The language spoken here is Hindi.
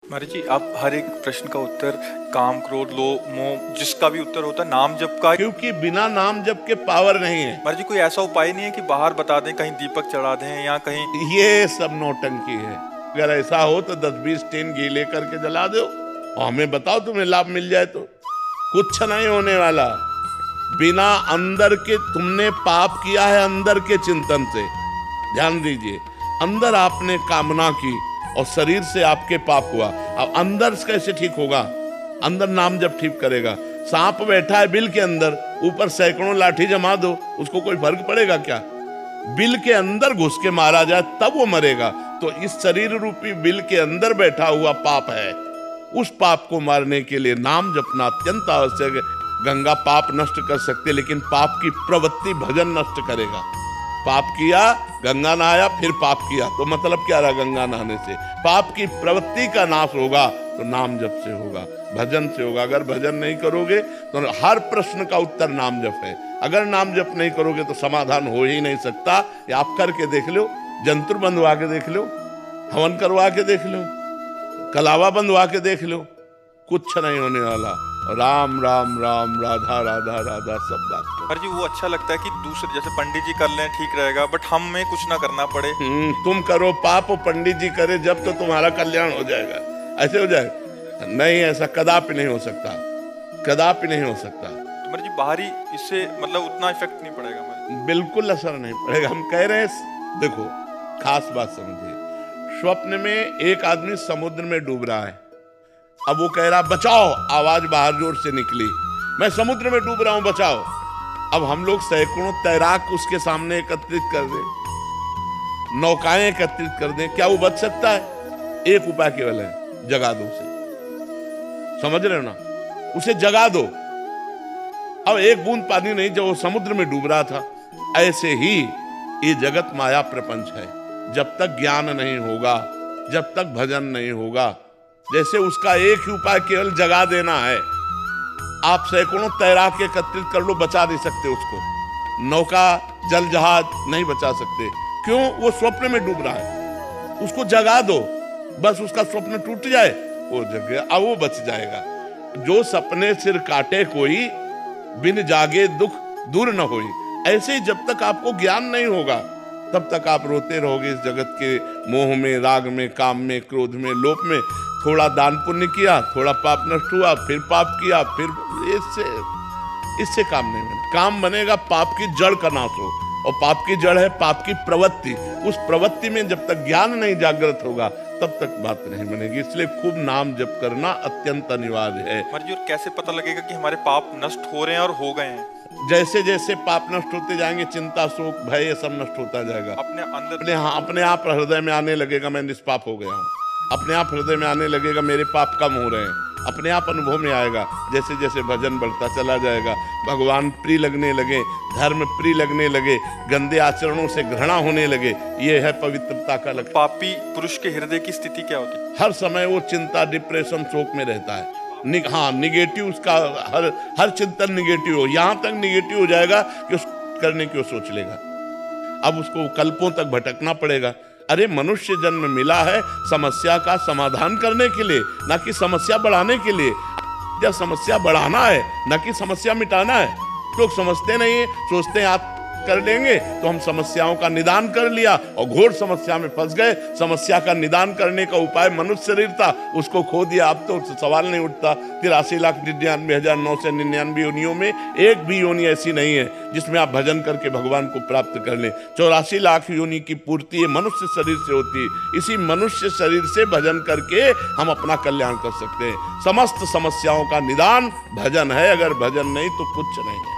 महाराज जी, आप हर एक प्रश्न का उत्तर काम, क्रोध, लोभ, मोह, जिसका भी उत्तर होता है नाम जप का। क्योंकि बिना नाम जप के पावर नहीं है। महाराज जी, कोई ऐसा उपाय नहीं है कि बाहर बता दें, कहीं दीपक चढ़ा दें या कहीं? ये सब नौटंकी है। अगर ऐसा हो तो 10-20 टीन घी लेकर के जला दो और हमें बताओ तुम्हें लाभ मिल जाए तो। कुछ नहीं होने वाला। बिना अंदर के तुमने पाप किया है, अंदर के चिंतन से। ध्यान दीजिए, अंदर आपने कामना की और शरीर से आपके पाप हुआ। अब अंदर कैसे ठीक होगा? अंदर नाम जब ठीक करेगा। सांप बैठा है बिल के अंदर, ऊपर सैकड़ों लाठी जमा दो, उसको कोई फर्क पड़ेगा क्या? बिल के अंदर घुस के मारा जाए तब वो मरेगा। तो इस शरीर रूपी बिल के अंदर बैठा हुआ पाप है, उस पाप को मारने के लिए नाम जपना अत्यंत आवश्यक है। गंगा पाप नष्ट कर सकते, लेकिन पाप की प्रवृत्ति भजन नष्ट करेगा। पाप किया, गंगा नहाया, फिर पाप किया, तो मतलब क्या रहा गंगा नहाने से? पाप की प्रवृत्ति का नाश होगा तो नाम जप से होगा, भजन से होगा। अगर भजन नहीं करोगे तो हर प्रश्न का उत्तर नाम जप है। अगर नाम जप नहीं करोगे तो समाधान हो ही नहीं सकता। ये आप करके देख लो, जंतुर बंधवा के देख लो, हवन करवा के देख लो, कलावा बंधवा के देख लो, कुछ नहीं होने वाला। राम राम राम, राधा राधा राधा, सब बात करो। महाराज जी, वो अच्छा लगता है कि दूसरे जैसे पंडित जी कर लें, ठीक रहेगा, बट हमें कुछ ना करना पड़े। तुम करो पाप और पंडित जी करे जब, तो तुम्हारा कल्याण हो जाएगा। ऐसे हो जाएगा? नहीं, ऐसा कदापि नहीं हो सकता, कदापि नहीं हो सकता। तो महाराज जी, बाहरी इससे मतलब उतना इफेक्ट नहीं पड़ेगा? महाराज बिल्कुल असर नहीं पड़ेगा। हम कह रहे हैं, देखो खास बात समझिए। स्वप्न में एक आदमी समुद्र में डूब रहा है। अब वो कह रहा बचाओ, आवाज बाहर जोर से निकली, मैं समुद्र में डूब रहा हूं, बचाओ। अब हम लोग सैकड़ों तैराक उसके सामने एकत्रित कर दें, नौकाएं एकत्रित कर दें, क्या वो बच सकता है? एक उपाय केवल है, जगा दो उसे। समझ रहे हो ना? उसे जगा दो। अब एक बूंद पानी नहीं, जब वो समुद्र में डूब रहा था। ऐसे ही ये जगत माया प्रपंच है। जब तक ज्ञान नहीं होगा, जब तक भजन नहीं होगा, जैसे उसका एक ही उपाय केवल जगा देना है। आप सैकड़ों तैराक एकत्रित कर लो, बचा नहीं सकते उसको। नौका, जल जहाज नहीं बचा सकते। क्यों? वो स्वप्न में डूब रहा है। उसको जगा दो, बस उसका स्वप्न टूट जाए, वो जग गया, अब वो बच जाएगा। जो सपने सिर काटे कोई, बिन जागे दुख दूर न होई। ऐसे ही जब तक आपको ज्ञान नहीं होगा, तब तक आप रोते रहोगे इस जगत के मोह में, राग में, काम में, क्रोध में, लोभ में। थोड़ा दान पुण्य किया, थोड़ा पाप नष्ट हुआ, फिर पाप किया, फिर इससे काम नहीं बनेगा। काम बनेगा पाप की जड़ का नाश हो, और पाप की जड़ है पाप की प्रवृत्ति। उस प्रवृत्ति में जब तक ज्ञान नहीं जागृत होगा, तब तक बात नहीं बनेगी। इसलिए खूब नाम जप करना अत्यंत अनिवार्य है। महाराज जी, और कैसे पता लगेगा कि हमारे पाप नष्ट हो रहे हैं और हो गए हैं? जैसे जैसे पाप नष्ट होते जाएंगे, चिंता, शोक, भय, ये सब नष्ट होता जाएगा। अपने अंदर अपने आप हृदय में आने लगेगा, मैं निष्पाप हो गया हूँ। अपने आप हृदय में आने लगेगा, मेरे पाप कम हो रहे हैं। अपने आप अनुभव में आएगा। जैसे जैसे भजन बढ़ता चला जाएगा, भगवान प्रिय लगने लगे, धर्म प्रिय लगने लगे, गंदे आचरणों से घृणा होने लगे। ये है पवित्रता का लक्षण। पापी पुरुष के हृदय की स्थिति क्या होती है? हर समय वो चिंता, डिप्रेशन, शोक में रहता है। हाँ, निगेटिव, उसका हर चिंतन निगेटिव हो। यहां तक निगेटिव हो जाएगा कि उसको करने की वो सोच लेगा। अब उसको कल्पों तक भटकना पड़ेगा। अरे, मनुष्य जन्म मिला है समस्या का समाधान करने के लिए, ना कि समस्या बढ़ाने के लिए। जब समस्या बढ़ाना है, ना कि समस्या मिटाना है। लोग समझते नहीं है, सोचते हैं आप कर लेंगे तो हम समस्याओं का निदान कर लिया, और घोर समस्या में फंस गए। समस्या का निदान करने का उपाय मनुष्य शरीर था, उसको खो दिया। अब तो सवाल नहीं उठता। 83,99,999 योनियों में एक भी योनि ऐसी नहीं है जिसमें आप भजन करके भगवान को प्राप्त कर लें। 84 लाख योनि की पूर्ति ये मनुष्य शरीर से होती है। इसी मनुष्य शरीर से भजन करके हम अपना कल्याण कर सकते हैं। समस्त समस्याओं का निदान भजन है। अगर भजन नहीं तो कुछ नहीं है।